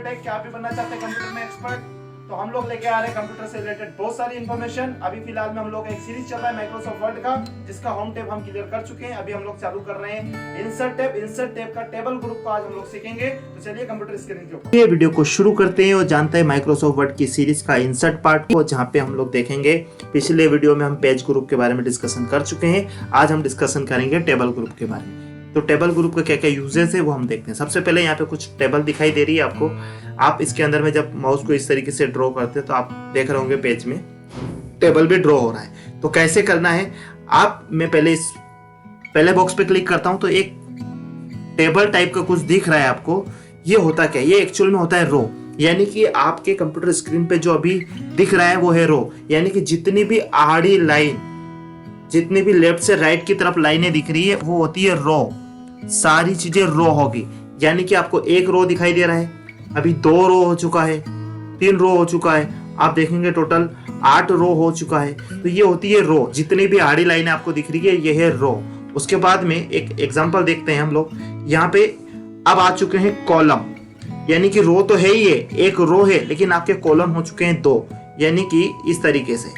Computer take, क्या आप भी बनना चाहते हैं कंप्यूटर में एक्सपर्ट? तो हम लोग लेके आ रहे हैं कंप्यूटर से रिलेटेड बहुत सारी इन्फॉर्मेशन। अभी फिलहाल में हम लोग एक सीरीज चल रहा है माइक्रोसॉफ्ट वर्ड का, जिसका होम टैब हम क्लियर कर चुके हैं। अभी हम लोग चालू कर रहे हैं इंसर्ट टैब। इंसर्ट टैब का टेबल ग्रुप को आज हम लोग सीखेंगे। तो चलिए कंप्यूटर स्क्रीन के ऊपर ये वीडियो को शुरू करते हैं और जानते हैं माइक्रोसॉफ्ट वर्ड की सीरीज का इंसर्ट पार्ट को, जहां पे हम लोग देखेंगे। पिछले वीडियो में हम पेज ग्रुप के बारे में डिस्कशन कर चुके हैं। आज हम डिस्कशन करेंगे टेबल ग्रुप के बारे में। तो टेबल ग्रुप का क्या क्या यूजेस है वो हम देखते हैं। सबसे पहले यहाँ पे कुछ टेबल दिखाई दे रही है आपको। आप इसके अंदर में जब माउस को इस तरीके से ड्रॉ करते हैं तो आप देख रहे होंगे पेज में टेबल भी ड्रॉ हो रहा है। तो कैसे करना है, मैं पहले बॉक्स पे क्लिक करता हूं तो एक टेबल टाइप का कुछ दिख रहा है आपको। ये होता क्या है, ये एक्चुअल में होता है रो। यानी कि आपके कंप्यूटर स्क्रीन पे जो अभी दिख रहा है वो है रो। यानी कि जितनी भी आड़ी लाइन, जितनी भी लेफ्ट से राइट की तरफ लाइनें दिख रही है वो होती है रो। सारी चीजें रो होगी। यानी कि आपको एक रो दिखाई दे रहा है, अभी 2 रो हो चुका है, 3 रो हो चुका है, आप देखेंगे टोटल 8 रो हो चुका है। तो ये होती है रो। जितनी भी आड़ी लाइनें आपको दिख रही है ये है रो। उसके बाद में एक एग्जांपल देखते हैं हम लोग। यहाँ पे अब आ चुके हैं कॉलम। यानी कि रो तो है ही है, एक रो है, लेकिन आपके कॉलम हो चुके हैं 2। यानी कि इस तरीके से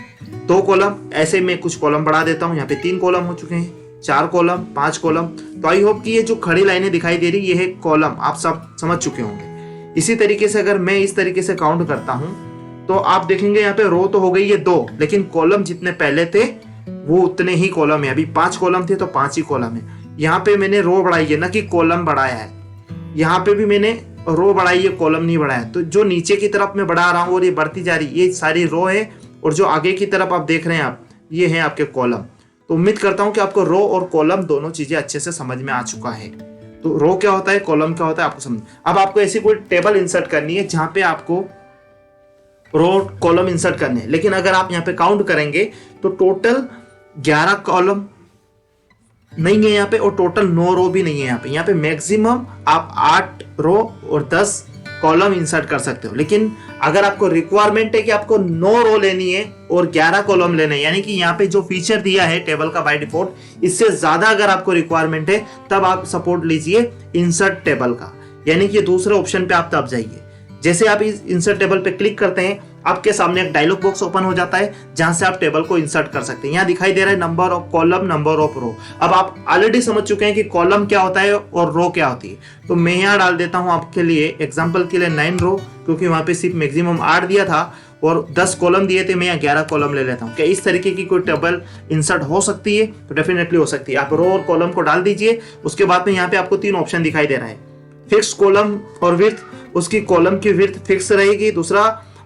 2 कॉलम। ऐसे में कुछ कॉलम बढ़ा देता हूँ। यहाँ पे 3 कॉलम हो चुके हैं, 4 कॉलम, 5 कॉलम। तो आई होप कि ये जो खड़ी लाइनें दिखाई दे रही ये है कॉलम। आप सब समझ चुके होंगे। इसी तरीके से अगर मैं इस तरीके से काउंट करता हूं तो आप देखेंगे यहाँ पे रो तो हो गई है 2, लेकिन कॉलम जितने पहले थे वो उतने ही कॉलम है। अभी 5 कॉलम थे तो 5 ही कॉलम है। यहाँ पे मैंने रो बढ़ाई है, ना कि कॉलम बढ़ाया है। यहाँ पे भी मैंने रो बढ़ाई है, कॉलम नहीं बढ़ाया। तो जो नीचे की तरफ मैं बढ़ा रहा हूँ और ये बढ़ती जा रही, ये सारी रो है। और जो आगे की तरफ आप देख रहे हैं ये है आपके कॉलम। तो उम्मीद करता हूँ कि आपको रो और कॉलम दोनों चीजें अच्छे से समझ में आ चुका है। तो रो क्या होता है, कॉलम क्या होता है, आपको समझ। अब आपको ऐसी कोई टेबल इंसर्ट करनी है जहां पे आपको रो कॉलम इंसर्ट करने हैं। लेकिन अगर आप यहाँ पे काउंट करेंगे तो टोटल 11 कॉलम नहीं है यहाँ पे, और टोटल 9 रो भी नहीं है यहाँ पे। यहाँ पे मैक्सिमम आप 8 रो और 10 कॉलम इंसर्ट कर सकते हो। लेकिन अगर आपको रिक्वायरमेंट है कि आपको 9 रो लेनी है और 11 कॉलम लेने हैं, यानी कि यहाँ पे जो फीचर दिया है टेबल का बाय डिफॉल्ट, इससे ज्यादा अगर आपको रिक्वायरमेंट है तब आप सपोर्ट लीजिए इंसर्ट टेबल का। यानी कि दूसरे ऑप्शन पे आप तब जाइए। जैसे आप इस इंसर्ट टेबल पे क्लिक करते हैं, आपके सामने एक डायलॉग बॉक्स ओपन हो जाता है जहां से आप टेबल को इंसर्ट कर सकते हैं। यहाँ दिखाई दे रहा है number of column, number of row. अब आप ऑलरेडी समझ चुके हैं कि कॉलम क्या होता है और रो क्या होती है। तो मैं यहाँ डाल देता हूँ आपके लिए एग्जाम्पल के लिए 9 रो, क्योंकि वहां पे सिर्फ मैक्सिमम 8 दिया था और 10 कॉलम दिए थे। मैं यहाँ 11 कॉलम ले लेता हूँ। क्या इस तरीके की कोई टेबल इंसर्ट हो सकती है? तो डेफिनेटली हो सकती है। आप रो और कॉलम को डाल दीजिए। उसके बाद में यहाँ पे आपको 3 ऑप्शन दिखाई दे रहा है। फिक्स कॉलम और विड्थ, उसकी कॉलम की विड्थ फिक्स रहेगी। दूसरा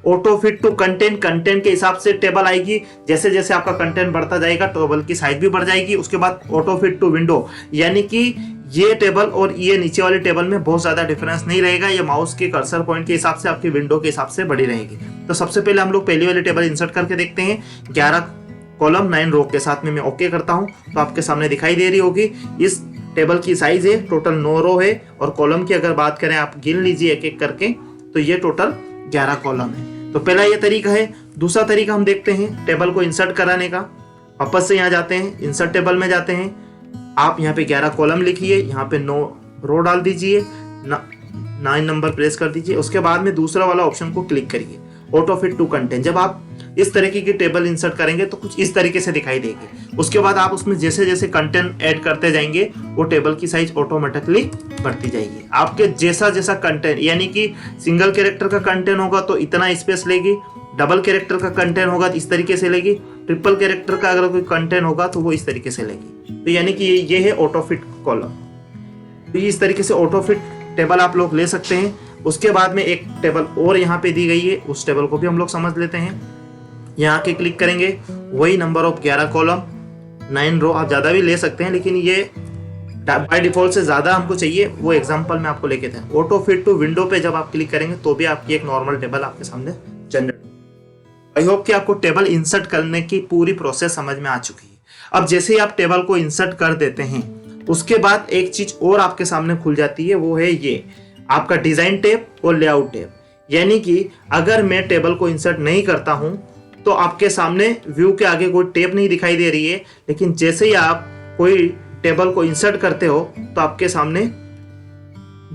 auto fit to content, content के हिसाब से टेबल आएगी। जैसे जैसे आपका कंटेंट बढ़ता जाएगा टेबल की साइज भी बढ़ जाएगी। उसके बाद ऑटो फिट टू विंडो, यानी कि ये टेबल और ये नीचे वाले टेबल में बहुत ज्यादा डिफरेंस नहीं रहेगा। ये माउस के कर्सर पॉइंट के हिसाब से आपकी विंडो के हिसाब से बड़ी रहेगी। तो सबसे पहले हम लोग पहली वाली टेबल इंसर्ट करके देखते हैं। 11 कॉलम 9 रो के साथ में मैं ओके करता हूँ तो आपके सामने दिखाई दे रही होगी। इस टेबल की साइज है, टोटल 9 रो है। और कॉलम की अगर बात करें, आप गिन लीजिए एक एक करके, तो ये टोटल 11 कॉलम है। तो पहला ये तरीका है। दूसरा तरीका हम देखते हैं टेबल को इंसर्ट कराने का। वापस से यहाँ जाते हैं, इंसर्ट टेबल में जाते हैं। आप यहाँ पे 11 कॉलम लिखिए, यहाँ पे 9 रो डाल दीजिए, 9 नंबर प्रेस कर दीजिए। उसके बाद में दूसरा वाला ऑप्शन को क्लिक करिए, ऑटो फिट टू कंटेंट। जब आप इस तरीके की टेबल इंसर्ट करेंगे तो कुछ इस तरीके से दिखाई देगी। उसके बाद आप उसमें जैसे जैसे कंटेंट ऐड करते जाएंगे वो टेबल की साइज ऑटोमेटिकली बढ़ती जाएगी। आपके जैसा जैसा कंटेंट, यानी कि सिंगल कैरेक्टर का कंटेंट होगा तो इतना स्पेस लेगी, डबल कैरेक्टर का कंटेंट होगा तो इस तरीके से लेगी, ट्रिपल कैरेक्टर का अगर कोई कंटेंट होगा तो वो इस तरीके से लेगी। तो यानी कि ये है ऑटो फिट कॉलम। तो इस तरीके से ऑटो फिट टेबल आप लोग ले सकते हैं। उसके बाद में एक टेबल और यहाँ पे दी गई है, उस टेबल को भी हम लोग समझ लेते हैं। यहाँ के क्लिक करेंगे, वही नंबर ऑफ 11 कॉलम 9 रो। आप ज्यादा भी ले सकते हैं, लेकिन ये बाय डिफॉल्ट से ज्यादा हमको चाहिए। वो एग्जांपल में आपको लेके थे। ऑटो फिट टू विंडो पे जब आप क्लिक करेंगे तो भी आपकी एक नॉर्मल टेबल आपके सामने जनरेट। आई होप कि आपको टेबल इंसर्ट करने की पूरी प्रोसेस समझ में आ चुकी है। अब जैसे ही आप टेबल को इंसर्ट कर देते हैं, उसके बाद एक चीज और आपके सामने खुल जाती है, वो है ये आपका डिजाइन टैब और लेआउट टैब। यानी कि अगर मैं टेबल को इंसर्ट नहीं करता हूं तो आपके सामने व्यू के आगे कोई टैब नहीं दिखाई दे रही है। लेकिन जैसे ही आप कोई टेबल को इंसर्ट करते हो तो आपके सामने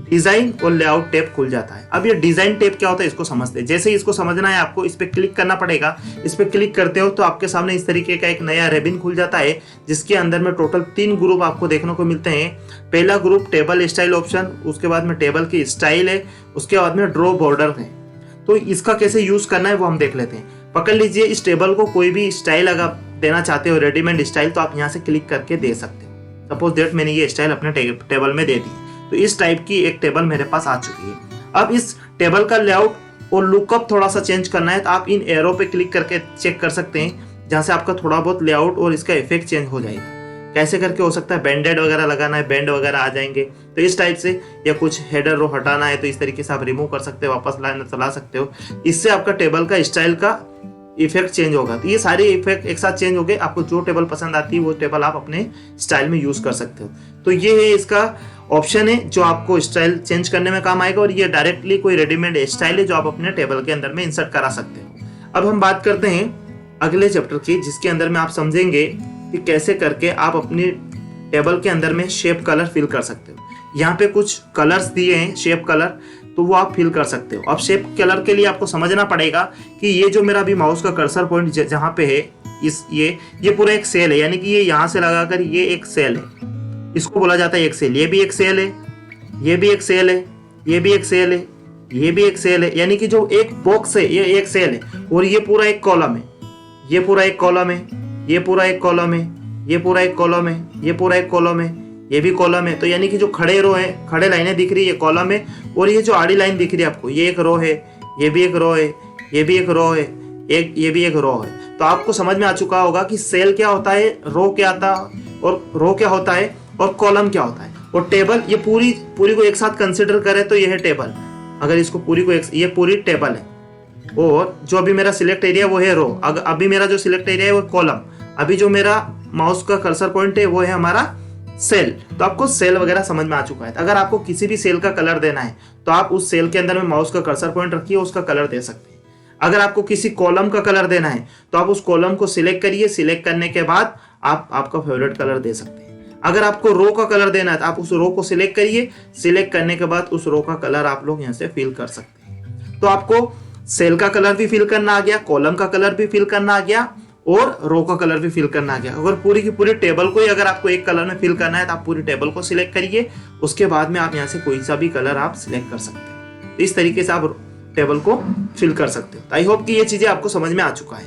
डिजाइन और लेआउट टैब खुल जाता है। अब ये डिजाइन टैब क्या होता है इसको समझते हैं। जैसे ही इसको समझना है आपको इस पे क्लिक करना पड़ेगा। इस पे क्लिक करते हो तो आपके सामने इस तरीके का एक नया रेबिन खुल जाता है, जिसके अंदर में टोटल 3 ग्रुप आपको देखने को मिलते हैं। पहला ग्रुप टेबल स्टाइल ऑप्शन, उसके बाद में टेबल की स्टाइल है, उसके बाद में ड्रॉ बॉर्डर है। तो इसका कैसे यूज करना है वो हम देख लेते हैं। पकड़ लीजिए, इस टेबल को कोई भी स्टाइल अगर देना चाहते हो रेडीमेड स्टाइल, तो आप यहाँ से क्लिक करके दे सकते हो। सपोज दैट मैंने ये स्टाइल अपने टेबल में दे दी, तो इस टाइप की एक टेबल मेरे पास आ चुकी है। अब इस टेबल का लेआउट और लुकअप थोड़ा सा चेंज करना है तो आप इन एरो पे क्लिक करके चेक कर सकते हैं, जहां से आपका थोड़ा बहुत लेआउट और इसका इफेक्ट चेंज हो जाएगा। कैसे करके हो सकता है, बैंडेड वगैरह लगाना है, बैंड वगैरह आ जाएंगे तो इस टाइप से, या कुछ हेडर रो हटाना है तो इस तरीके से आप रिमूव कर सकते हो, वापस लाना चला सकते हो। इससे आपका टेबल का स्टाइल का इफेक्ट चेंज होगा। तो ये सारे इफेक्ट एक साथ चेंज हो गए। आपको जो टेबल पसंद आती है वो टेबल आप अपने स्टाइल में यूज कर सकते हो। तो ये है इसका ऑप्शन है जो आपको स्टाइल चेंज करने में काम आएगा, और ये डायरेक्टली कोई रेडीमेड स्टाइल है जो आप अपने टेबल के अंदर में इंसर्ट करा सकते हो। अब हम बात करते हैं अगले चैप्टर की, जिसके अंदर में आप समझेंगे कि कैसे करके आप अपनी टेबल के अंदर में शेप कलर फिल कर सकते हो। यहाँ पे कुछ कलर्स दिए हैं शेप कलर, तो वो आप फिल कर सकते हो। अब शेप कलर के लिए आपको समझना पड़ेगा कि ये जो मेरा अभी माउस का कर्सर पॉइंट जहाँ पे है, इस ये पूरा एक सेल है, यानी कि ये यहाँ से लगाकर ये एक सेल है, इसको बोला जाता है एक सेल। ये भी एक सेल है, ये भी एक सेल है, ये भी एक सेल है, ये भी एक सेल है, यानी कि जो एक बॉक्स है ये एक सेल है, और ये पूरा एक कॉलम है, ये पूरा एक कॉलम है, ये पूरा एक कॉलम है, ये पूरा एक कॉलम है, ये पूरा एक कॉलम है, ये भी कॉलम है। तो यानी कि जो खड़े रो है, खड़े लाइनें दिख रही है, ये कॉलम है, और ये जो आड़ी लाइन दिख रही है आपको, ये एक रो है, ये भी एक रो है, ये भी एक रो है, ये भी एक रो है। तो आपको समझ में आ चुका होगा कि सेल क्या होता है, रो क्या आता है, और रो क्या होता है, और कॉलम क्या होता है। और टेबल, ये पूरी को एक साथ कंसिडर करें तो ये है टेबल। अगर इसको पूरी को ये पूरी टेबल है, और जो अभी मेरा सिलेक्ट एरिया वो है रो। अभी मेरा जो सिलेक्ट एरिया है वो कॉलम, अभी जो मेरा माउस का कर्सर पॉइंट है वो है हमारा सेल। तो आपको सेल वगैरह समझ में आ चुका है। अगर आपको किसी भी सेल का कलर देना है तो आप उस सेल के अंदर में माउस का कर्सर पॉइंट रखिए, उसका कलर दे सकते हैं। अगर आपको किसी कॉलम का कलर देना है तो आप उस कॉलम को सिलेक्ट करिए, सिलेक्ट करने के बाद आप आपका फेवरेट कलर दे सकते हैं। अगर आपको रो का कलर देना है तो आप उस रो को सिलेक्ट करिए, सिलेक्ट करने के बाद उस रो का कलर आप लोग यहाँ से फिल कर सकते हैं। तो आपको सेल का कलर भी फिल करना आ गया, कॉलम का कलर भी फिल करना आ गया, और रो का कलर भी फिल करना आ गया। अगर पूरी की पूरी टेबल को ही अगर आपको एक कलर में फिल करना है तो आप पूरी टेबल को सिलेक्ट करिए, उसके बाद में आप यहाँ से कोई सा भी कलर आप सिलेक्ट कर सकते हैं। तो इस तरीके से आप टेबल को फिल कर सकते हो। आई होप कि ये चीजें आपको समझ में आ चुका है।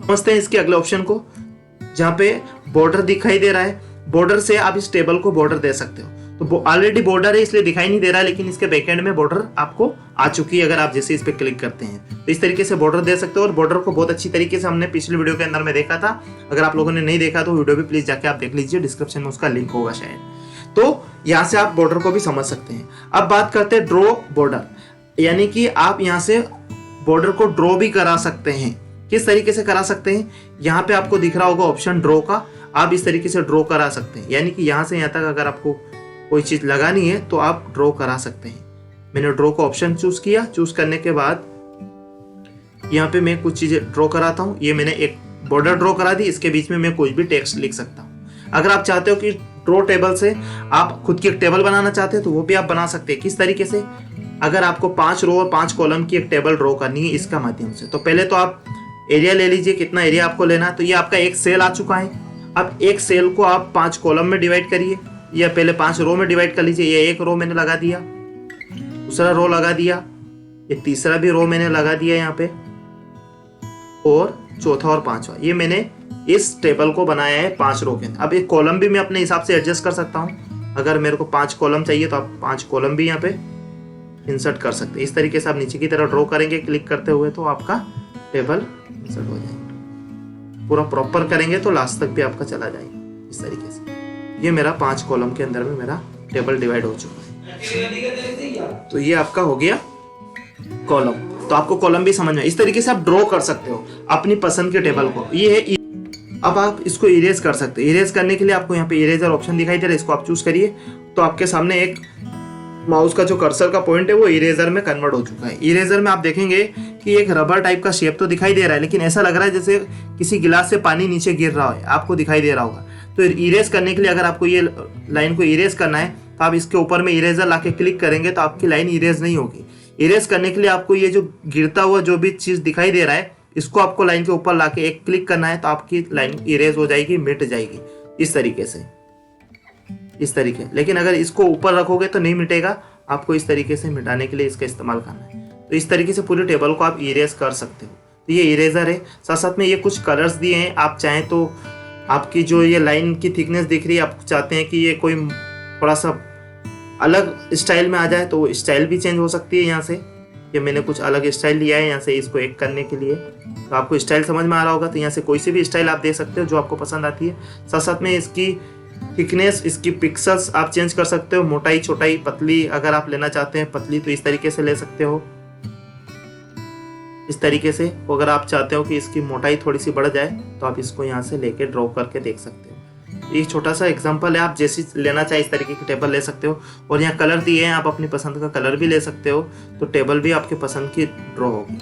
समझते हैं इसके अगले ऑप्शन को, जहाँ पे बॉर्डर दिखाई दे रहा है। बॉर्डर से आप इस टेबल को बॉर्डर दे सकते हो। तो ऑलरेडी बॉर्डर है इसलिए दिखाई नहीं दे रहा है, लेकिन इसके बैकएंड में बॉर्डर आपको आ चुकी है अगर आप जैसे इस पे क्लिक करते हैं। तो इस तरीके से बॉर्डर दे सकते हो, और बॉर्डर को बहुत अच्छी तरीके से हमने पिछली वीडियो के अंदर में देखा था। अगर आप लोगों ने नहीं देखा तो वीडियो भी प्लीज जाके आप देख लीजिए, डिस्क्रिप्शन में उसका लिंक होगा शायद। तो यहाँ से आप बॉर्डर को भी समझ सकते हैं। अब बात करते हैं ड्रॉ बॉर्डर, यानी कि आप यहाँ से बॉर्डर को ड्रॉ भी करा सकते हैं। किस तरीके से करा सकते हैं, यहाँ पे आपको दिख रहा होगा ऑप्शन ड्रॉ का, आप इस तरीके से ड्रॉ करा सकते हैं। यानी कि यहाँ से यहाँ तक अगर आपको कोई चीज लगानी है तो आप ड्रॉ करा सकते हैं। मैंने ड्रॉ का ऑप्शन चूज किया, चूज करने के बाद यहाँ पे मैं कुछ चीजें ड्रॉ कराता हूँ। ये मैंने एक बॉर्डर ड्रॉ करा दी, इसके बीच में मैं कोई भी टेक्स्ट लिख सकता हूँ। अगर आप चाहते हो कि ड्रॉ टेबल से आप खुद की एक टेबल बनाना चाहते हैं तो वो भी आप बना सकते हैं। किस तरीके से, अगर आपको 5 रो और 5 कॉलम की एक टेबल ड्रॉ करनी है इसका माध्यम से, तो पहले तो आप एरिया ले लीजिए, कितना एरिया आपको लेना है। तो ये आपका एक सेल आ चुका है। अब एक सेल को आप 5 कॉलम में डिवाइड करिए, या पहले 5 रो में डिवाइड कर लीजिए। ये एक रो मैंने लगा दिया, दूसरा रो लगा दिया, ये तीसरा भी रो मैंने लगा दिया यहाँ पे, और चौथा और पांचवा। ये मैंने इस टेबल को बनाया है 5 रो के। अब एक कॉलम भी मैं अपने हिसाब से एडजस्ट कर सकता हूँ। अगर मेरे को 5 कॉलम चाहिए तो आप 5 कॉलम भी यहाँ पे इंसर्ट कर सकते हैं। इस तरीके से आप नीचे की तरफ ड्रॉ करेंगे क्लिक करते हुए तो आपका टेबल इंसर्ट हो जाएगा। पूरा प्रॉपर करेंगे तो लास्ट तक भी आपका चला जाएगा इस तरीके से। ये मेरा 5 कॉलम के अंदर में मेरा टेबल डिवाइड हो चुका है। तो ये आपका हो गया कॉलम। तो आपको कॉलम भी समझ में, इस तरीके से आप ड्रॉ कर सकते हो अपनी पसंद के टेबल को। ये है। अब आप इसको इरेज कर सकते हो। इरेज करने के लिए आपको यहाँ पे इरेजर ऑप्शन दिखाई दे रहा है, इसको आप चूज करिए। तो आपके सामने एक माउस का जो कर्सर का पॉइंट है वो इरेजर में कन्वर्ट हो चुका है। इरेजर में आप देखेंगे कि एक रबर टाइप का शेप तो दिखाई दे रहा है, लेकिन ऐसा लग रहा है जैसे किसी गिलास से पानी नीचे गिर रहा है, आपको दिखाई दे रहा होगा। तो इरेज करने के लिए अगर आपको ये लाइन को इरेज करना है तो आप इसके ऊपर में इरेजर लाके क्लिक करेंगे तो आपकी लाइन इरेज नहीं होगी। इरेज करने के लिए आपको ये जो गिरता हुआ जो भी चीज दिखाई दे रहा है इसको आपको लाइन के ऊपर लाके एक क्लिक करना है तो आपकी लाइन इरेज हो जाएगी, मिट जाएगी इस तरीके से, इस तरीके। लेकिन अगर इसको ऊपर रखोगे तो नहीं मिटेगा, आपको इस तरीके से मिटाने के लिए इसका इस्तेमाल करना है। तो इस तरीके से पूरी टेबल को आप इरेज कर सकते हो। तो ये इरेजर है, साथ साथ में ये कुछ कलर्स दिए हैं। आप चाहें तो आपकी जो ये लाइन की थिकनेस दिख रही है, आप चाहते हैं कि ये कोई थोड़ा सा अलग स्टाइल में आ जाए तो स्टाइल भी चेंज हो सकती है। यहाँ से ये मैंने कुछ अलग स्टाइल लिया है यहाँ से इसको एक करने के लिए, तो आपको स्टाइल समझ में आ रहा होगा। तो यहाँ से कोई सी भी स्टाइल आप दे सकते हो जो आपको पसंद आती है। साथ साथ में इसकी थिकनेस, इसकी पिक्सल्स आप चेंज कर सकते हो, मोटाई, छोटाई, पतली। अगर आप लेना चाहते हैं पतली तो इस तरीके से ले सकते हो, इस तरीके से। अगर आप चाहते हो कि इसकी मोटाई थोड़ी सी बढ़ जाए तो आप इसको यहाँ से लेके ड्रॉ करके देख सकते हो। एक छोटा सा एग्जांपल है, आप जैसी लेना चाहे इस तरीके की टेबल ले सकते हो। और यहाँ कलर दिए हैं, आप अपनी पसंद का कलर भी ले सकते हो, तो टेबल भी आपके पसंद की ड्रॉ होगी।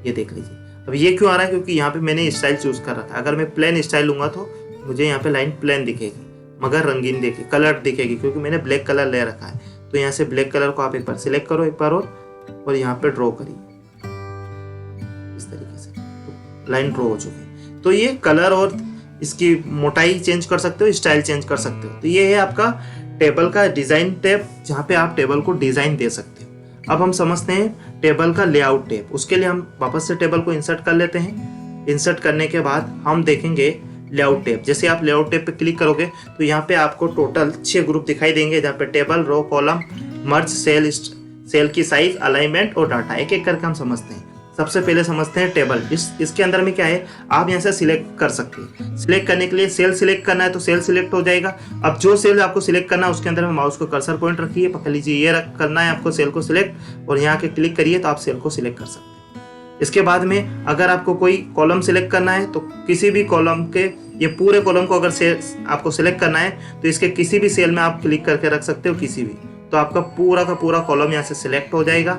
ये देख लीजिए। अब ये क्यों आ रहा है, क्योंकि यहाँ पे मैंने स्टाइल चूज कर रखा है। अगर मैं प्लेन स्टाइल लूंगा तो मुझे यहाँ पे लाइन प्लेन दिखेगी, मगर रंगीन दिखेगी, कलर दिखेगी, क्योंकि मैंने ब्लैक कलर ले रखा है। तो यहाँ से ब्लैक कलर को आप एक बार सिलेक्ट करो, एक बार और यहाँ पे ड्रॉ करिए इस तरीके से, तो लाइन ड्रॉ हो चुकी है। तो ये कलर और इसकी मोटाई चेंज कर सकते हो, स्टाइल चेंज कर सकते हो। तो ये है आपका टेबल का डिजाइन टैब, जहाँ पे आप टेबल को डिजाइन दे सकते हो। अब हम समझते हैं टेबल का लेआउट टैब। उसके लिए हम वापस से टेबल को इंसर्ट कर लेते हैं। इंसर्ट करने के बाद हम देखेंगे लेआउट टैब। जैसे आप लेआउट टैब पे क्लिक करोगे तो यहाँ पे आपको टोटल 6 ग्रुप दिखाई देंगे, जहाँ पे टेबल, रो, कॉलम, मर्ज, सेल की साइज, अलाइनमेंट और डाटा। एक एक करके हम समझते हैं। सबसे पहले समझते हैं टेबल। इसके अंदर में क्या है, आप यहाँ से सिलेक्ट कर सकते हैं। सिलेक्ट करने के लिए सेल सिलेक्ट करना है तो सेल सिलेक्ट हो जाएगा। अब जो सेल आपको सिलेक्ट करना है उसके अंदर में माउस को कर्सर पॉइंट रखिए, पकड़ लीजिए, ये करना है आपको सेल को सिलेक्ट, और यहाँ के क्लिक करिए तो आप सेल को सिलेक्ट कर सकते हैं। इसके बाद में अगर आपको कोई कॉलम सिलेक्ट करना है तो किसी भी कॉलम के, ये पूरे कॉलम को अगर सेल आपको सिलेक्ट करना है तो इसके किसी भी सेल में आप क्लिक करके रख सकते हो, किसी भी, तो आपका पूरा का पूरा कॉलम यहाँ से सिलेक्ट हो जाएगा।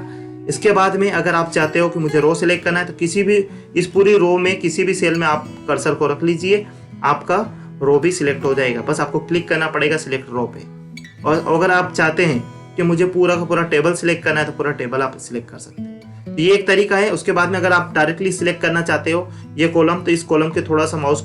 इसके बाद में अगर आप चाहते हो कि मुझे रो सिलेक्ट करना है तो किसी भी, इस पूरी रो में किसी भी सेल में आप कर्सर को रख लीजिए, आपका रो भी सिलेक्ट हो जाएगा। बस आपको क्लिक करना पड़ेगा सिलेक्ट रो पे। और अगर आप चाहते हैं कि मुझे पूरा का पूरा टेबल सिलेक्ट करना है तो पूरा टेबल आप सिलेक्ट कर सकते हैं। ये एक तरीका है। उसके बाद में अगर आप डायरेक्टली सिलेक्ट करना चाहते हो ये कॉलम, तो इस कॉलम के थोड़ा सा माउस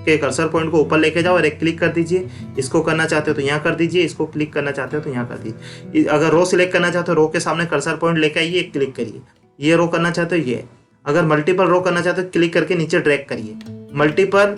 के कर्सर पॉइंट को ऊपर लेके जाओ और एक क्लिक कर दीजिए। इसको करना चाहते हो तो यहाँ कर दीजिए, इसको क्लिक करना चाहते हो तो यहाँ कर दीजिए। अगर रो सिलेक्ट करना चाहते हो रो के सामने कर्सर पॉइंट लेके आइए, एक क्लिक करिए। ये रो करना चाहते हो ये। अगर मल्टीपल रो करना चाहते हो क्लिक करके नीचे ड्रैग करिए। मल्टीपल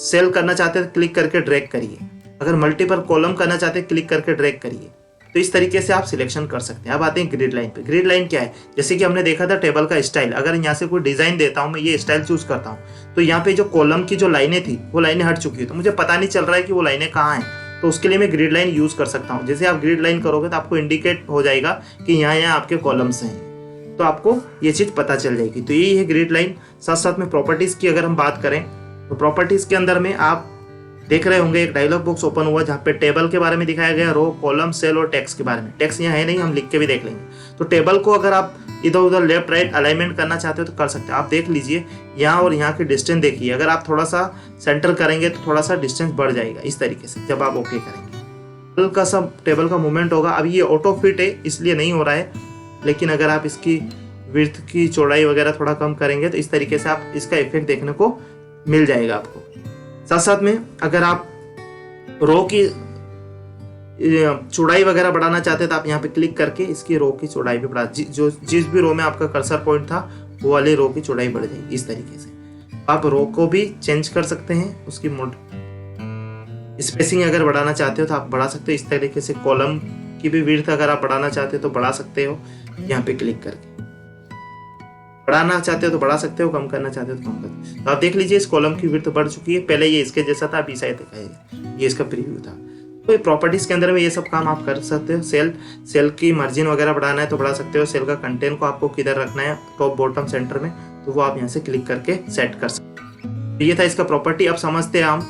सेल करना चाहते हो क्लिक करके ड्रैग करिए। अगर मल्टीपल कॉलम करना चाहते हो क्लिक करके ड्रैग करिए। तो इस तरीके से आप सिलेक्शन कर सकते हैं। अब आते हैं ग्रिड लाइन पे। ग्रिड लाइन क्या है, जैसे कि हमने देखा था टेबल का स्टाइल। अगर यहाँ से कोई डिजाइन देता हूँ, मैं ये स्टाइल चूज करता हूँ, तो यहाँ पे जो कॉलम की जो लाइनें थी वो लाइनें हट चुकी है, तो मुझे पता नहीं चल रहा है कि वो लाइनें कहाँ हैं। तो उसके लिए मैं ग्रिड लाइन यूज कर सकता हूँ। जैसे आप ग्रिड लाइन करोगे तो आपको इंडिकेट हो जाएगा कि यहाँ आपके कॉलम्स हैं, तो आपको ये चीज पता चल जाएगी। तो यही है ग्रिड लाइन। साथ साथ में प्रॉपर्टीज की अगर हम बात करें तो प्रॉपर्टीज के अंदर में आप देख रहे होंगे एक डायलॉग बॉक्स ओपन हुआ जहाँ पे टेबल के बारे में दिखाया गया, रो, कॉलम, सेल और टेक्स्ट के बारे में। टेक्स्ट यहाँ है नहीं, हम लिख के भी देख लेंगे। तो टेबल को अगर आप इधर उधर लेफ्ट राइट अलाइनमेंट करना चाहते हो तो कर सकते हैं। आप देख लीजिए यहाँ और यहाँ की डिस्टेंस देखिए। अगर आप थोड़ा सा सेंटर करेंगे तो थोड़ा सा डिस्टेंस बढ़ जाएगा इस तरीके से, जब आप ओके करेंगे। हल्का सा टेबल का मूवमेंट होगा। अब ये ऑटो फिट है इसलिए नहीं हो रहा है, लेकिन अगर आप इसकी विड्थ की चौड़ाई वगैरह थोड़ा कम करेंगे तो इस तरीके से आप इसका इफेक्ट देखने को मिल जाएगा आपको। साथ साथ में अगर आप रो की चौड़ाई वगैरह बढ़ाना चाहते हैं तो आप यहाँ पे क्लिक करके इसकी रो की चौड़ाई भी बढ़ा, जिस भी रो में आपका कर्सर पॉइंट था वो वाली रो की चौड़ाई बढ़ जाएगी इस तरीके से। आप रो को भी चेंज कर सकते हैं, उसकी स्पेसिंग अगर बढ़ाना चाहते हो तो आप बढ़ा सकते हो इस तरीके से। कॉलम की भी विड्थ अगर आप बढ़ाना चाहते हो तो बढ़ा सकते हो यहाँ पे क्लिक करके। बढ़ाना चाहते हो तो बढ़ा सकते हो, कम करना चाहते हो तो कम कर। तो आप देख लीजिए इस कॉलम की विड्थ बढ़ चुकी है। पहले ये इसके जैसा था, अभी शायद दिखाएगा, ये इसका प्रीव्यू था। तो ये प्रॉपर्टीज के अंदर में ये सब काम आप कर सकते हो। सेल की मार्जिन वगैरह बढ़ाना है तो बढ़ा सकते हो। सेल का कंटेंट को आपको किधर रखना है, टॉप बॉटम सेंटर में, तो वो आप यहाँ से क्लिक करके सेट कर सकते हो। ये था इसका प्रॉपर्टी। अब समझते हैं हम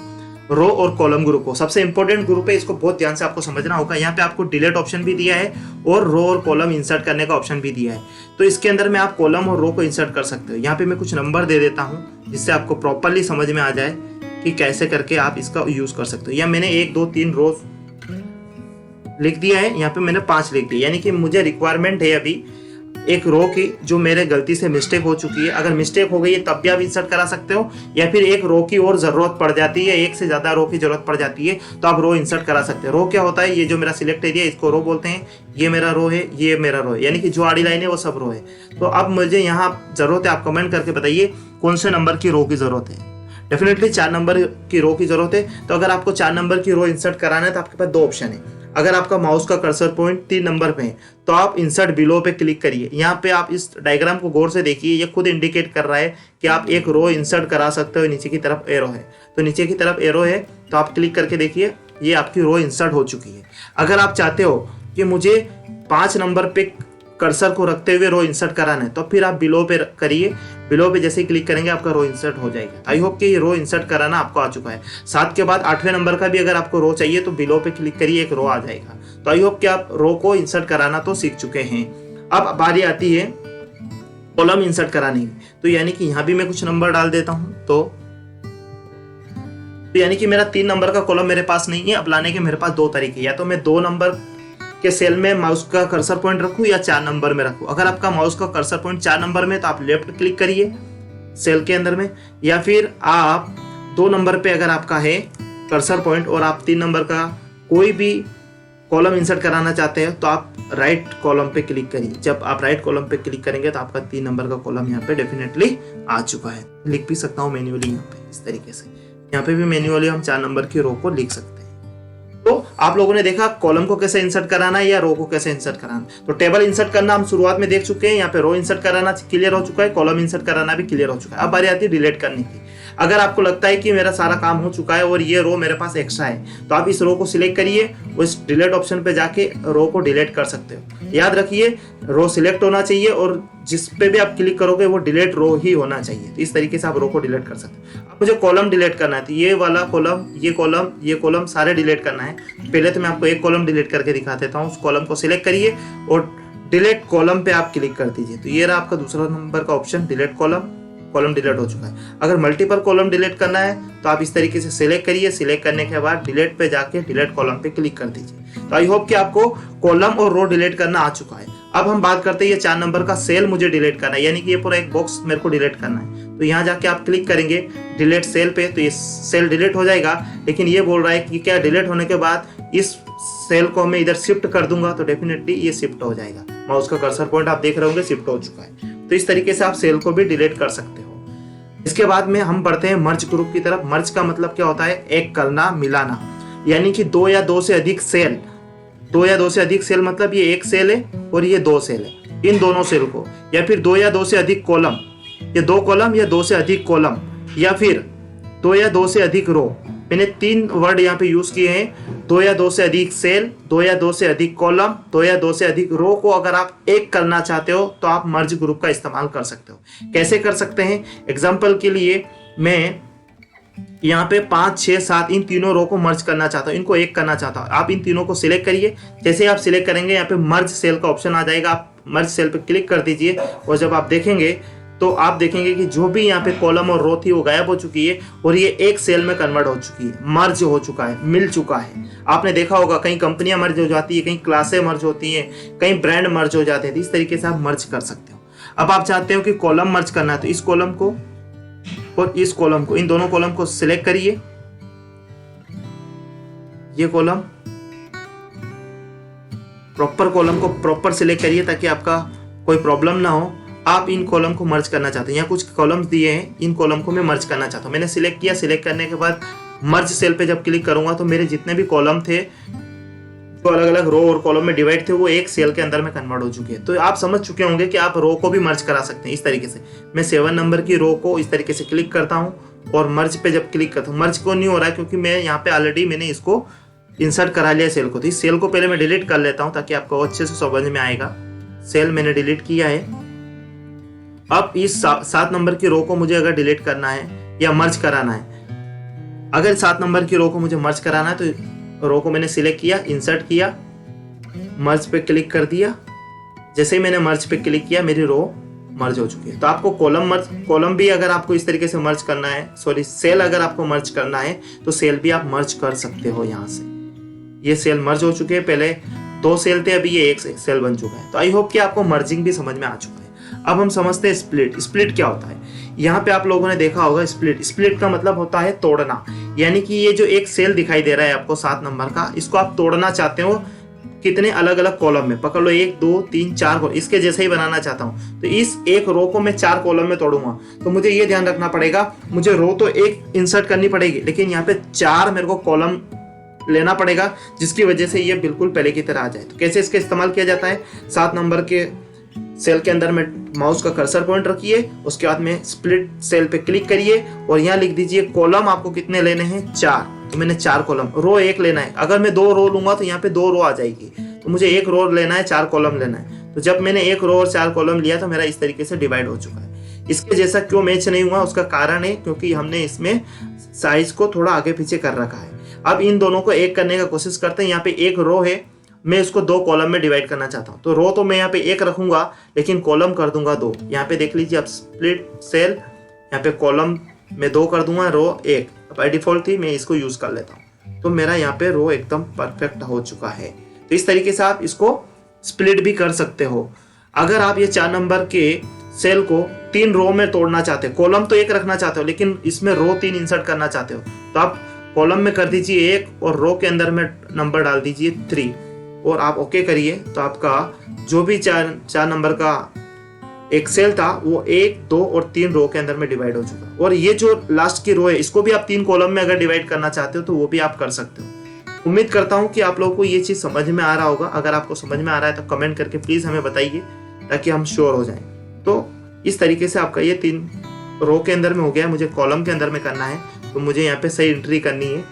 रो और कॉलम ग्रुप को। सबसे इंपॉर्टेंट ग्रुप है, इसको बहुत ध्यान से आपको समझना होगा। यहाँ पे आपको डिलीट ऑप्शन भी दिया है और रो और कॉलम इंसर्ट करने का ऑप्शन भी दिया है। तो इसके अंदर में आप कॉलम और रो को इंसर्ट कर सकते हो। यहाँ पे मैं कुछ नंबर दे देता हूँ जिससे आपको प्रॉपरली समझ में आ जाए कि कैसे करके आप इसका यूज कर सकते हो। या मैंने 1 2 3 रोज लिख दिया है, यहाँ पे मैंने 5 लिख दिया, यानी कि मुझे रिक्वायरमेंट है अभी एक रो की जो मेरे गलती से मिस्टेक हो चुकी है। अगर मिस्टेक हो गई है तब भी आप इंसर्ट करा सकते हो, या फिर एक रो की और जरूरत पड़ जाती है, एक से ज्यादा रो की जरूरत पड़ जाती है तो आप रो इंसर्ट करा सकते हो। रो क्या होता है, ये जो मेरा सिलेक्ट एरिया इसको रो बोलते हैं, ये मेरा रो है, ये मेरा रो है, यानी कि जो आड़ी लाइन है वो सब रो है। तो अब मुझे यहाँ जरूरत है, आप कमेंट करके बताइए कौन से नंबर की रो की जरूरत है। डेफिनेटली 4 नंबर की रो की जरूरत है। तो अगर आपको 4 नंबर की रो इंसर्ट कराना है तो आपके पास 2 ऑप्शन है। अगर आपका माउस का कर्सर पॉइंट 3 नंबर पे है तो आप इंसर्ट बिलो पे क्लिक करिए। यहाँ पे आप इस डायग्राम को गौर से देखिए, ये खुद इंडिकेट कर रहा है कि आप एक रो इंसर्ट करा सकते हो। नीचे की तरफ एरो है, तो नीचे की तरफ एरो है तो आप क्लिक करके देखिए ये आपकी रो इंसर्ट हो चुकी है। अगर आप चाहते हो कि मुझे 5 नंबर पे कर्सर को रखते हुए रो इंसर्ट कराना है तो फिर आप बिलो पे करिए। बिलो पे जैसे ही क्लिक करेंगे आपका रो इंसर्ट हो जाएगा। आई होप कि ये रो इंसर्ट कराना आपको आ चुका है। 7 के बाद 8वें नंबर का भी अगर आपको रो चाहिए तो बिलो पे क्लिक करिए, एक रो आ जाएगा। तो आई होप कि आप रो को इंसर्ट कराना तो सीख चुके हैं। अब बारी आती है कॉलम इंसर्ट कराने की। तो यानी कि यहाँ भी मैं कुछ नंबर डाल देता हूँ। तो यानी कि मेरा 3 नंबर का कॉलम मेरे पास नहीं है। अब लाने के मेरे पास 2 तरीके, या तो मैं 2 नंबर के सेल में माउस का कर्सर पॉइंट रखूं या 4 नंबर में रखूं। अगर आपका माउस का कर्सर पॉइंट 4 नंबर में तो आप लेफ्ट क्लिक करिए सेल के अंदर में, या फिर आप 2 नंबर पे अगर आपका है कर्सर पॉइंट और आप 3 नंबर का कोई भी कॉलम इंसर्ट कराना चाहते हैं तो आप राइट कॉलम पे क्लिक करिए। जब आप राइट कॉलम पे क्लिक करेंगे तो आपका 3 नंबर का कॉलम यहाँ पे डेफिनेटली आ चुका है। लिख भी सकता हूँ मैन्युअली यहाँ पे इस तरीके से। यहाँ पे भी मैन्युअली हम 4 नंबर की रो को लिख सकते हैं। तो आप लोगों ने देखा कॉलम को कैसे इंसर्ट कराना है या रो को कैसे इंसर्ट कराना है। तो टेबल इंसर्ट करना हम शुरुआत में देख चुके हैं। यहाँ पे रो इंसर्ट कराना क्लियर हो चुका है, कॉलम इंसर्ट कराना भी क्लियर हो चुका है। अब बारी आती है डिलीट करने की। अगर आपको लगता है कि मेरा सारा काम हो चुका है और ये रो मेरे पास एक्स्ट्रा है तो आप इस रो को सिलेक्ट करिए, उस डिलीट ऑप्शन पे जाके रो को डिलीट कर सकते हो। याद रखिए रो सिलेक्ट होना चाहिए और जिस पे भी आप क्लिक करोगे वो डिलीट रो ही होना चाहिए। तो इस तरीके से आप रो को डिलीट कर सकते हो। अब मुझे कॉलम डिलीट करना है तो ये वाला कॉलम, ये कॉलम सारे डिलीट करना है। पहले तो मैं आपको एक कॉलम डिलीट करके दिखा देता हूँ। उस कॉलम को सिलेक्ट करिए और डिलीट कॉलम पे आप क्लिक कर दीजिए। तो ये रहा आपका दूसरा नंबर का option, delete column. Column delete हो चुका है। अगर मल्टीपल कॉलम डिलीट करना है तो आप इस तरीके से सिलेक्ट करिए। सिलेक्ट करने के बाद डिलीट पे जाके डिलीट कॉलम पे क्लिक कर दीजिए। तो आई होप कि आपको कॉलम और रो डिलीट करना आ चुका है। अब हम बात करते हैं ये 4 नंबर का सेल मुझे डिलीट करना है, यानी कि ये पूरा एक बॉक्स मेरे को डिलीट करना है। तो यहाँ जाके आप क्लिक करेंगे डिलीट सेल पे तो ये सेल डिलीट हो जाएगा। लेकिन ये बोल रहा है कि क्या डिलीट होने के बाद इस सेल को मैं इधर शिफ्ट कर दूंगा तो डेफिनेटली ये शिफ्ट हो जाएगा। माउस का कर्सर पॉइंट आप देख रहे होंगे शिफ्ट हो चुका है। तो इस तरीके से आप सेल को भी डिलीट कर सकते हो। इसके बाद में हम बढ़ते हैं मर्ज ग्रुप की तरफ। मर्ज का मतलब क्या होता है, एक करना, मिलाना, यानी कि 2 या 2 से अधिक सेल। 2 या 2 से अधिक सेल मतलब ये एक सेल है और ये 2 सेल है। इन दोनों सेल को, या फिर 2 या 2 से अधिक कॉलम, ये 2 कॉलम या 2 से अधिक कॉलम, या फिर 2 या 2 से अधिक रो। मैंने 3 वर्ड यहाँ पे यूज किए हैं। 2 या 2 से अधिक सेल, 2 या 2 से अधिक कॉलम, 2 या 2 से अधिक रो को अगर आप एक करना चाहते हो तो आप मर्ज ग्रुप का इस्तेमाल कर सकते हो। कैसे कर सकते हैं, एग्जाम्पल के लिए मैं यहाँ पे 5, 6, 7 इन तीनों रो को मर्ज करना चाहता हूँ, इनको एक करना चाहता हूँ। आप इन तीनों को सिलेक्ट करिए। जैसे आप सिलेक्ट करेंगे यहाँ पे मर्ज सेल का ऑप्शन आ जाएगा। आप मर्ज सेल पे क्लिक कर दीजिए और जब आप देखेंगे तो आप देखेंगे कि जो भी यहाँ पे कॉलम और रो थी वो गायब हो चुकी है और ये एक सेल में कन्वर्ट हो चुकी है, मर्ज हो चुका है, मिल चुका है। आपने देखा होगा कहीं कंपनियां मर्ज हो जाती है, कहीं क्लासें मर्ज होती हैं, कहीं ब्रांड मर्ज हो जाते हैं। इस तरीके से आप मर्ज कर सकते हो। अब आप चाहते हो कि कॉलम मर्ज करना है तो इस कॉलम को और इस कॉलम को, इन दोनों कॉलम को सिलेक्ट करिए। ये कॉलम प्रॉपर कॉलम को प्रॉपर सिलेक्ट करिए ताकि आपका कोई प्रॉब्लम ना हो। आप इन कॉलम को मर्ज करना चाहते हैं, यहाँ कुछ कॉलम्स दिए हैं, इन कॉलम को मैं मर्ज करना चाहता हूँ। मैंने सिलेक्ट किया। सिलेक्ट करने के बाद मर्ज सेल पे जब क्लिक करूंगा तो मेरे जितने भी कॉलम थे जो अलग अलग रो और कॉलम में डिवाइड थे वो एक सेल के अंदर में कन्वर्ट हो चुके हैं। तो आप समझ चुके होंगे कि आप रो को भी मर्ज करा सकते हैं इस तरीके से। मैं 7 नंबर की रो को इस तरीके से क्लिक करता हूँ और मर्ज पे जब क्लिक करता हूँ, मर्ज को नहीं हो रहा है क्योंकि मैं यहाँ पे ऑलरेडी मैंने इसको इंसर्ट करा लिया सेल को। तो इस सेल को पहले मैं डिलीट कर लेता हूँ ताकि आपको अच्छे से समझ में आएगा। सेल मैंने डिलीट किया है। अब इस 7 नंबर की रो को मुझे अगर डिलीट करना है या मर्ज कराना है, अगर 7 नंबर की रो को मुझे मर्ज कराना है तो रो को मैंने सिलेक्ट किया, इंसर्ट किया, मर्ज पे क्लिक कर दिया। जैसे ही मैंने मर्ज पे क्लिक किया मेरी रो मर्ज हो चुकी है। तो आपको कॉलम भी अगर आपको इस तरीके से मर्ज करना है, सॉरी सेल अगर आपको मर्ज करना है तो सेल भी आप मर्ज कर सकते हो यहाँ से। ये सेल मर्ज हो चुके हैं। पहले 2 सेल थे, अभी ये एक सेल बन चुका है। तो आई होप कि आपको मर्जिंग भी समझ में आ चुका है। अब हम समझते हैं स्प्लिट। स्प्लिट क्या होता है? यहाँ पे आप लोगों ने देखा होगा स्प्लिट का मतलब होता है तोड़ना। यानी कि ये जो एक सेल दिखाई दे रहा है आपको 7 नंबर का, इसको आप तोड़ना चाहते हो कितने अलग अलग कॉलम में, पकड़ लो 1 2 3 4 इसके जैसे ही बनाना चाहता हूँ। तो इस एक रो को मैं 4 कॉलम में तोड़ूंगा। तो मुझे ये ध्यान रखना पड़ेगा, मुझे रो तो एक इंसर्ट करनी पड़ेगी, लेकिन यहाँ पे 4 मेरे को कॉलम लेना पड़ेगा, जिसकी वजह से ये बिल्कुल पहले की तरह आ जाए। तो कैसे इसका इस्तेमाल किया जाता है? 7 नंबर के सेल के अंदर में माउस का कर्सर पॉइंट रखिए, उसके बाद में स्प्लिट सेल पे क्लिक करिए और यहाँ लिख दीजिए कॉलम आपको कितने लेने हैं? 4। तो मैंने 4 कॉलम, रो 1 लेना है। अगर मैं 2 रो लूंगा तो यहाँ पे 2 रो आ जाएगी, तो मुझे 1 रो लेना है, 4 कॉलम लेना है। तो जब मैंने 1 रो और 4 कॉलम लिया तो मेरा इस तरीके से डिवाइड हो चुका है। इसके जैसा क्यों मैच नहीं हुआ, उसका कारण है क्योंकि हमने इसमें साइज को थोड़ा आगे पीछे कर रखा है। अब इन दोनों को एक करने का कोशिश करते हैं। यहाँ पे 1 रो है, मैं इसको 2 कॉलम में डिवाइड करना चाहता हूँ। तो रो तो मैं यहाँ पे 1 रखूंगा, लेकिन कॉलम कर दूंगा 2। यहाँ पे देख लीजिए, अब स्प्लिट सेल, यहाँ पे कॉलम में 2 कर दूंगा, रो 1। बाय डिफॉल्ट थी, मैं इसको यूज कर लेता हूँ। तो मेरा यहाँ पे रो एकदम परफेक्ट हो चुका है। तो इस तरीके से आप इसको स्प्लिट भी कर सकते हो। अगर आप ये 4 नंबर के सेल को 3 रो में तोड़ना चाहते हो, कॉलम तो 1 रखना चाहते हो, लेकिन इसमें रो 3 इंसर्ट करना चाहते हो, तो आप कॉलम में कर दीजिए 1 और रो के अंदर में नंबर डाल दीजिए 3 और आप ओके करिए। तो आपका जो भी 4 नंबर का एक सेल था वो 1 2 और 3 रो के अंदर में डिवाइड हो चुका। और ये जो लास्ट की रो है, इसको भी आप 3 कॉलम में अगर डिवाइड करना चाहते हो तो वो भी आप कर सकते हो। उम्मीद करता हूँ कि आप लोगों को ये चीज़ समझ में आ रहा होगा। अगर आपको समझ में आ रहा है तो कमेंट करके प्लीज़ हमें बताइए, ताकि हम श्योर हो जाएं। तो इस तरीके से आपका ये 3 रो के अंदर में हो गया। मुझे कॉलम के अंदर में करना है, तो मुझे यहाँ पे सही एंट्री करनी है।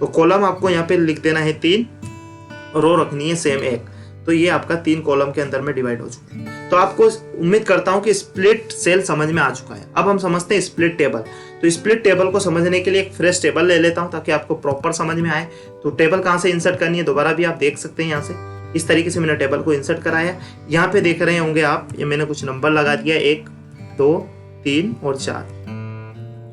तो कॉलम आपको यहाँ पे लिख देना है 3, रो रखनी है सेम 1। तो ये आपका 3 कॉलम के अंदर में डिवाइड हो चुका है। तो आपको उम्मीद करता हूँ कि स्प्लिट सेल समझ में आ चुका है। अब हम समझते हैं स्प्लिट टेबल। तो स्प्लिट टेबल को समझने के लिए एक फ्रेश टेबल ले लेता हूँ, ताकि आपको प्रॉपर समझ में आए। तो टेबल कहाँ से इंसर्ट करनी है दोबारा भी आप देख सकते हैं। यहाँ से इस तरीके से मैंने टेबल को इंसर्ट कराया। यहाँ पे देख रहे होंगे आप, ये मैंने कुछ नंबर लगा दिया, 1 2 3 और 4।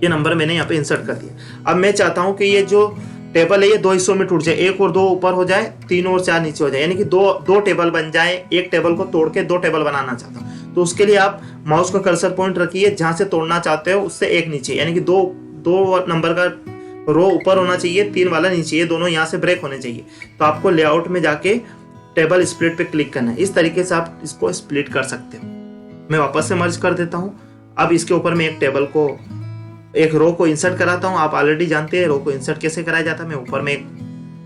ये नंबर मैंने यहाँ पे इंसर्ट कर दिया। अब मैं चाहता हूँ कि ये जो टेबल है ये 2 हिस्सों में टूट जाए, 1 और 2 ऊपर हो जाए, 3 और 4 नीचे हो जाए, यानी कि दो टेबल बन जाए। एक टेबल को तोड़ के 2 टेबल बनाना चाहता हूँ। तो उसके लिए आप माउस का कर्सर पॉइंट रखिए, जहां से तोड़ना चाहते हो उससे 1 नीचे, यानी कि 2 नंबर का रो ऊपर होना चाहिए, 3 वाला नीचे, ये दोनों यहाँ से ब्रेक होने चाहिए। तो आपको लेआउट में जाके टेबल स्प्लिट पे क्लिक करना है। इस तरीके से आप इसको स्प्लिट कर सकते हो। मैं वापस से मर्ज कर देता हूँ। अब इसके ऊपर मैं एक रो को इंसर्ट कराता हूँ। आप ऑलरेडी जानते हैं रो को इंसर्ट कैसे कराया जाता है। मैं ऊपर में एक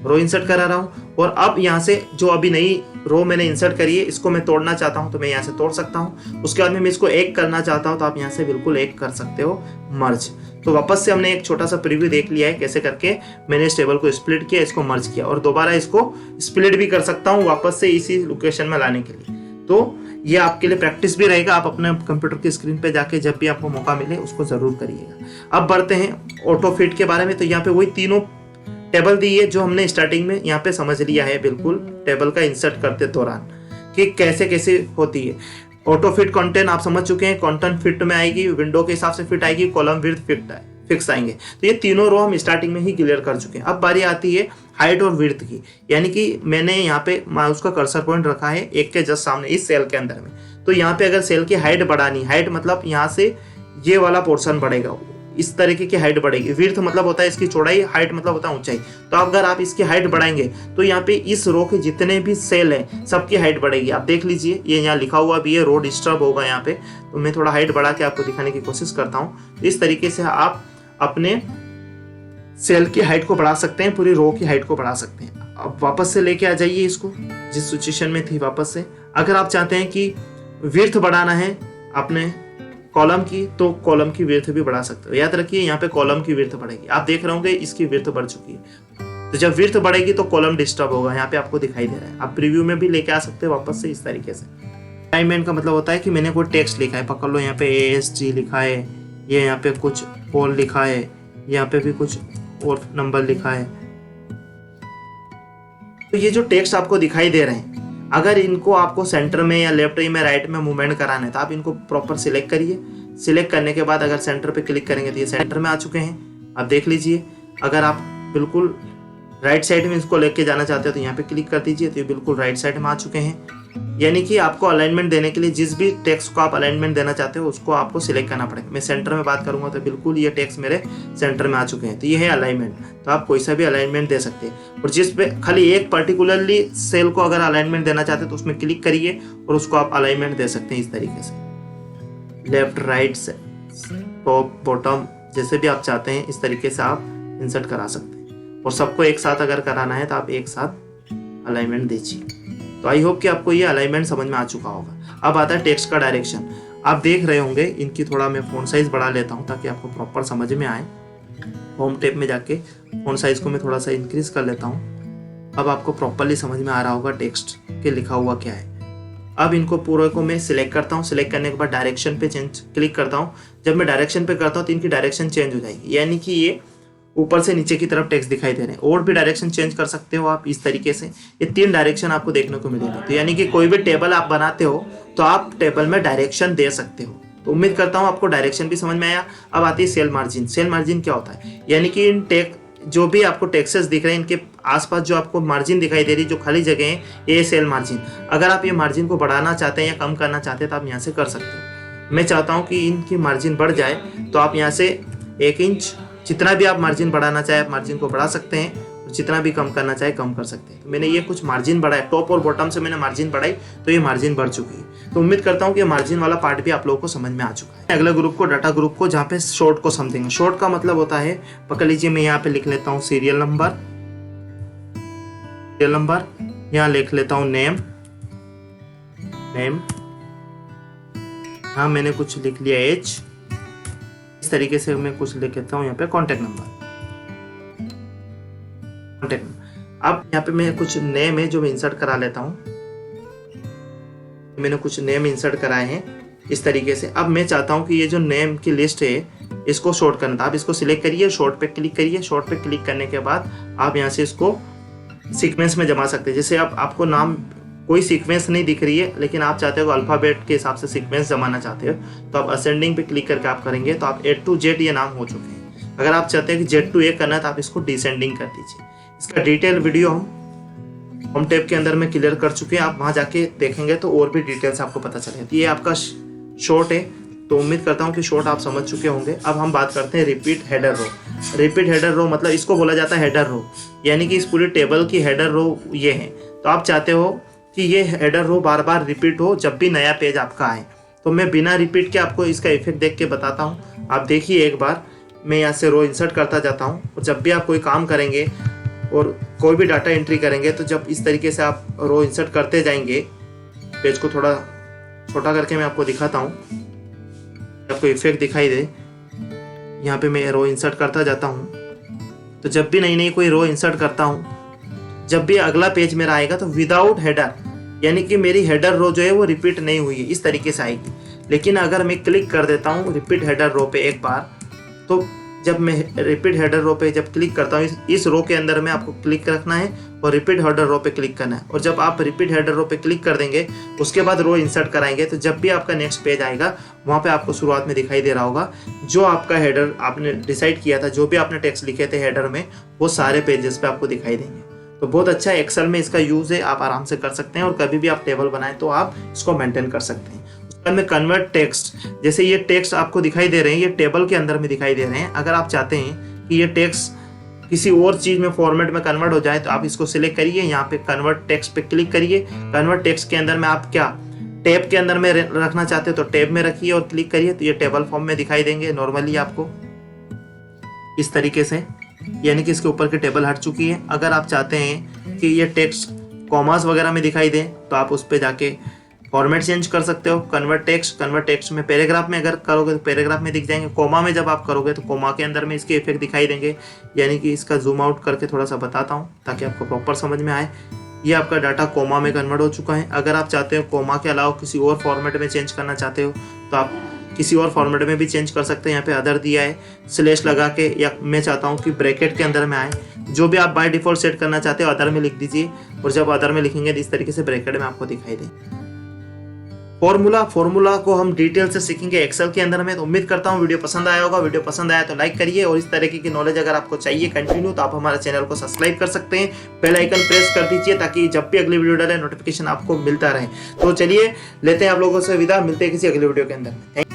रो इंसर्ट करा रहा हूँ और अब यहाँ से जो अभी नई रो मैंने इंसर्ट करी है, इसको मैं तोड़ना चाहता हूँ तो मैं यहाँ से तोड़ सकता हूँ। उसके बाद में मैं इसको 1 करना चाहता हूँ तो आप यहाँ से बिल्कुल 1 कर सकते हो मर्ज। तो वापस से हमने एक छोटा सा प्रीव्यू देख लिया है कैसे करके मैंने इस टेबल को स्प्लिट किया, इसको मर्ज किया, और दोबारा इसको स्प्लिट भी कर सकता हूँ वापस से इसी लोकेशन में लाने के लिए। तो ये आपके लिए प्रैक्टिस भी रहेगा। आप अपने कंप्यूटर की स्क्रीन पे जाके जब भी आपको मौका मिले उसको जरूर करिएगा। अब बढ़ते हैं ऑटो फिट के बारे में। तो यहाँ पे वही तीनों टेबल दी है जो हमने स्टार्टिंग में यहाँ पे समझ लिया है बिल्कुल टेबल का इंसर्ट करते दौरान कि कैसे कैसे होती है। ऑटो फिट कंटेंट आप समझ चुके हैं, कंटेंट फिट में आएगी, विंडो के हिसाब से फिट आएगी, कॉलम विड्थ फिक्स आएंगे। तो ये तीनों रो हम स्टार्टिंग में ही क्लियर कर चुके हैं। अब बारी आती है हाइट और विड्थ की, यानी कि मैंने यहाँ पे माउस का कर्सर पॉइंट रखा है 1 के जस्ट सामने इस सेल के अंदर में। तो यहाँ पे अगर सेल की हाइट बढ़ानी, हाइट मतलब यहाँ से ये वाला पोर्शन बढ़ेगा, इस तरीके की हाइट बढ़ेगी। विड्थ मतलब होता है इसकी चौड़ाई, हाइट मतलब होता है ऊंचाई। तो अगर आप इसकी हाइट बढ़ाएंगे तो यहाँ पे इस रो के जितने भी सेल हैं सबकी हाइट बढ़ेगी। आप देख लीजिए ये यहाँ लिखा हुआ भी है, रो डिस्टर्ब होगा यहाँ पे। तो मैं थोड़ा हाइट बढ़ा के आपको दिखाने की कोशिश करता हूँ। इस तरीके से आप अपने सेल की हाइट को बढ़ा सकते हैं, पूरी रो की हाइट को बढ़ा सकते हैं। अब वापस से लेके आ जाइए इसको जिस सिचुएशन में थी वापस से। अगर आप चाहते हैं कि विड्थ बढ़ाना है अपने कॉलम की, तो कॉलम की विड्थ भी बढ़ा सकते हो। याद रखिए यहाँ पे कॉलम की विड्थ बढ़ेगी। आप देख रहे होंगे इसकी विड्थ बढ़ चुकी है। तो जब विड्थ बढ़ेगी तो कॉलम डिस्टर्ब होगा, यहाँ पे आपको दिखाई दे रहा है। आप प्रीव्यू में भी लेके आ सकते हो वापस से इस तरीके से। अलाइनमेंट का मतलब होता है कि मैंने कोई टेक्स्ट लिखा है, पकड़ लो यहाँ पे ASG लिखा है, ये यहाँ पे कुछ और लिखा है, यहाँ पे भी कुछ और नंबर लिखा है। तो ये जो टेक्स्ट आपको दिखाई दे रहे हैं, अगर इनको आपको सेंटर में या लेफ्ट में राइट में मूवमेंट कराना है तो आप इनको प्रॉपर सिलेक्ट करिए। सिलेक्ट करने के बाद अगर सेंटर पे क्लिक करेंगे तो ये सेंटर में आ चुके हैं। आप देख लीजिए। अगर आप बिल्कुल राइट साइड में इसको लेके जाना चाहते हो तो यहाँ पे क्लिक कर दीजिए, तो ये बिल्कुल राइट साइड में आ चुके हैं। यानी कि आपको अलाइनमेंट देने के लिए जिस भी टेक्स्ट को आप अलाइनमेंट देना चाहते हो उसको आपको सिलेक्ट करना पड़ेगा। मैं सेंटर में बात करूंगा तो बिल्कुल ये टेक्स्ट मेरे सेंटर में आ चुके हैं, तो ये है अलाइनमेंट। तो आप कोई सा भी अलाइनमेंट दे सकते हैं, और जिस पे खाली एक पर्टिकुलरली सेल को अगर अलाइनमेंट देना चाहते हैं तो उसमें क्लिक करिए और उसको आप अलाइनमेंट दे सकते हैं इस तरीके से, लेफ्ट राइट टॉप बॉटम जैसे भी आप चाहते हैं इस तरीके से आप इंसर्ट करा सकते हैं। और सबको एक साथ अगर कराना है तो आप एक साथ अलाइनमेंट दीजिए। तो आई होप कि आपको ये अलाइनमेंट समझ में आ चुका होगा। अब आता है टेक्स्ट का डायरेक्शन। आप देख रहे होंगे, इनकी थोड़ा मैं फ़ॉन्ट साइज बढ़ा लेता हूँ ताकि आपको प्रॉपर समझ में आए। होम टैब में जाके फ़ॉन्ट साइज को मैं थोड़ा सा इंक्रीज कर लेता हूँ। अब आपको प्रॉपरली समझ में आ रहा होगा टेक्स्ट के लिखा हुआ क्या है। अब इनको पूरे को मैं सिलेक्ट करता हूँ। सिलेक्ट करने के बाद डायरेक्शन पे क्लिक करता हूँ। जब मैं डायरेक्शन पे करता हूँ तो इनकी डायरेक्शन चेंज हो जाएगी, यानी कि ये ऊपर से नीचे की तरफ टेक्स्ट दिखाई दे रहे हैं। और भी डायरेक्शन चेंज कर सकते हो आप इस तरीके से। ये 3 डायरेक्शन आपको देखने को मिलेगा। तो यानी कि कोई भी टेबल आप बनाते हो तो आप टेबल में डायरेक्शन दे सकते हो। तो उम्मीद करता हूँ आपको डायरेक्शन भी समझ में आया। अब आती है सेल मार्जिन। सेल मार्जिन क्या होता है, यानी कि इन जो भी आपको टेक्सेस दिख रहे हैं इनके आसपास जो आपको मार्जिन दिखाई दे रही है, जो खाली जगह है, ये सेल मार्जिन। अगर आप ये मार्जिन को बढ़ाना चाहते हैं या कम करना चाहते हैं तो आप यहाँ से कर सकते हो। मैं चाहता हूँ कि इनकी मार्जिन बढ़ जाए, तो आप यहाँ से 1 इंच जितना भी आप मार्जिन बढ़ाना चाहे आप मार्जिन को बढ़ा सकते हैं, और जितना भी कम करना चाहे कम कर सकते हैं। तो मैंने ये कुछ मार्जिन बढ़ाया, टॉप और बॉटम से मैंने मार्जिन बढ़ाई तो ये मार्जिन बढ़ चुकी है। तो उम्मीद करता हूँ कि मार्जिन वाला पार्ट भी आप लोगों को समझ में आ चुका है। अगले ग्रुप को डाटा ग्रुप को, जहाँ पे शॉर्ट को समझेंगे। शॉर्ट का मतलब होता है, पकड़ लीजिए, मैं यहाँ पे लिख लेता हूँ सीरियल नंबर, यहाँ लिख लेता हूँ नेम, हाँ मैंने कुछ लिख लिया एज, इस तरीके से मैं कुछ लिख लेता हूँ यहाँ पे कॉन्टेक्ट नंबर। अब यहाँ पे मैं कुछ नेम है जो मैं इंसर्ट करा लेता हूँ। मैंने कुछ नेम इंसर्ट कराए हैं इस तरीके से। अब मैं चाहता हूँ कि ये जो नेम की लिस्ट है इसको शॉर्ट करना था। आप इसको सिलेक्ट करिए, शॉर्ट पे क्लिक करिए। शॉर्ट पे क्लिक करने के बाद आप यहाँ से इसको सीक्वेंस में जमा सकते हैं। जैसे अब आपको नाम कोई सीक्वेंस नहीं दिख रही है, लेकिन आप चाहते हो अल्फ़ाबेट के हिसाब से सीक्वेंस जमाना चाहते हो, तो आप असेंडिंग पे क्लिक करके आप करेंगे तो आप A to Z ये नाम हो चुके हैं। अगर आप चाहते हैं कि Z to A करना है तो आप इसको डिसेंडिंग कर दीजिए। इसका डिटेल वीडियो हम होम टैब के अंदर में क्लियर कर चुके हैं। आप वहाँ जाके देखेंगे तो और भी डिटेल्स आपको पता चलेगा। ये आपका शॉर्ट है, तो उम्मीद करता हूँ कि शॉर्ट आप समझ चुके होंगे। अब हम बात करते हैं repeat header row. Repeat header row मतलब इसको बोला जाता है हेडर रो, यानी कि इस पूरी टेबल की हेडर रो ये है। तो आप चाहते हो कि ये हेडर रो बार बार रिपीट हो जब भी नया पेज आपका आए। तो मैं बिना रिपीट के आपको इसका इफेक्ट देख के बताता हूँ। आप देखिए एक बार, मैं यहाँ से रो इंसर्ट करता जाता हूँ, और जब भी आप कोई काम करेंगे और कोई भी डाटा एंट्री करेंगे तो जब इस तरीके से आप रो इंसर्ट करते जाएंगे, पेज को थोड़ा छोटा करके मैं आपको दिखाता हूँ, आपको इफेक्ट दिखाई दे। यहाँ पे मैं रो इंसर्ट करता जाता हूँ, तो जब भी नई कोई रो इंसर्ट करता हूँ, जब भी अगला पेज मेरा आएगा तो विदाउट हेडर, यानी कि मेरी हेडर रो जो है वो रिपीट नहीं हुई है, इस तरीके से आएगी। लेकिन अगर मैं क्लिक कर देता हूँ रिपीट हेडर रो पे एक बार, तो जब मैं रिपीट हेडर रो पे जब क्लिक करता हूँ, इस रो के अंदर में आपको क्लिक रखना है और रिपीट हेडर रो पे क्लिक करना है। और जब आप रिपीट हेडर रो पे क्लिक कर देंगे उसके बाद रो इंसर्ट कराएंगे, तो जब भी आपका नेक्स्ट पेज आएगा वहाँ पे आपको शुरुआत में दिखाई दे रहा होगा जो आपका हेडर आपने डिसाइड किया था, जो भी आपने टेक्स्ट लिखे थे हेडर में, वो सारे पेजेस पे आपको दिखाई देंगे। तो बहुत अच्छा एक्सेल में इसका यूज़ है, आप आराम से कर सकते हैं। और कभी भी आप टेबल बनाएं तो आप इसको मेंटेन कर सकते हैं। उसके बाद में कन्वर्ट टेक्स्ट, जैसे ये टेक्स्ट आपको दिखाई दे रहे हैं, ये टेबल के अंदर में दिखाई दे रहे हैं। अगर आप चाहते हैं कि ये टेक्स्ट किसी और चीज़ में फॉर्मेट में कन्वर्ट हो जाए तो आप इसको सिलेक्ट करिए, यहाँ पे कन्वर्ट टेक्स्ट पे क्लिक करिए। कन्वर्ट टेक्स्ट के अंदर में आप क्या टैब के अंदर में रखना चाहते हो तो टैब में रखिए और क्लिक करिए, तो ये टेबल फॉर्म में दिखाई देंगे नॉर्मली आपको इस तरीके से, यानी कि इसके ऊपर की टेबल हट चुकी है। अगर आप चाहते हैं कि ये टेक्स्ट कॉमास वगैरह में दिखाई दे तो आप उस पर जाके फॉर्मेट चेंज कर सकते हो। कन्वर्ट टेक्स्ट में पैराग्राफ में अगर करोगे तो पैराग्राफ में दिख जाएंगे। कोमा में जब आप करोगे तो कोमा के अंदर में इसके इफेक्ट दिखाई देंगे। यानी कि इसका जूम आउट करके थोड़ा सा बताता हूँ ताकि आपको प्रॉपर समझ में आए। ये आपका डाटा कोमा में कन्वर्ट हो चुका है। अगर आप चाहते हो कोमा के अलावा किसी और फॉर्मेट में चेंज करना चाहते हो तो आप किसी और फॉर्मेट में भी चेंज कर सकते हैं। यहाँ पे अदर दिया है, स्लैश लगा के, या मैं चाहता हूँ कि ब्रैकेट के अंदर में आए। जो भी आप बाय डिफॉल्ट सेट करना चाहते हो अदर में लिख दीजिए, और जब अदर में लिखेंगे तो इस तरीके से ब्रैकेट में आपको दिखाई दे। फॉर्मूला को हम डिटेल से सीखेंगे एक्सेल के अंदर में। तो उम्मीद करता हूँ वीडियो पसंद आया होगा। वीडियो पसंद आया तो लाइक करिए, और इस तरीके की नॉलेज अगर आपको चाहिए कंटिन्यू तो आप हमारे चैनल को सब्सक्राइब कर सकते हैं, बेल आइकन प्रेस कर दीजिए ताकि जब भी अगली वीडियो डाले नोटिफिकेशन आपको मिलता रहे। तो चलिए लेते हैं आप लोगों से विदा, मिलते हैं किसी अगले वीडियो के अंदर।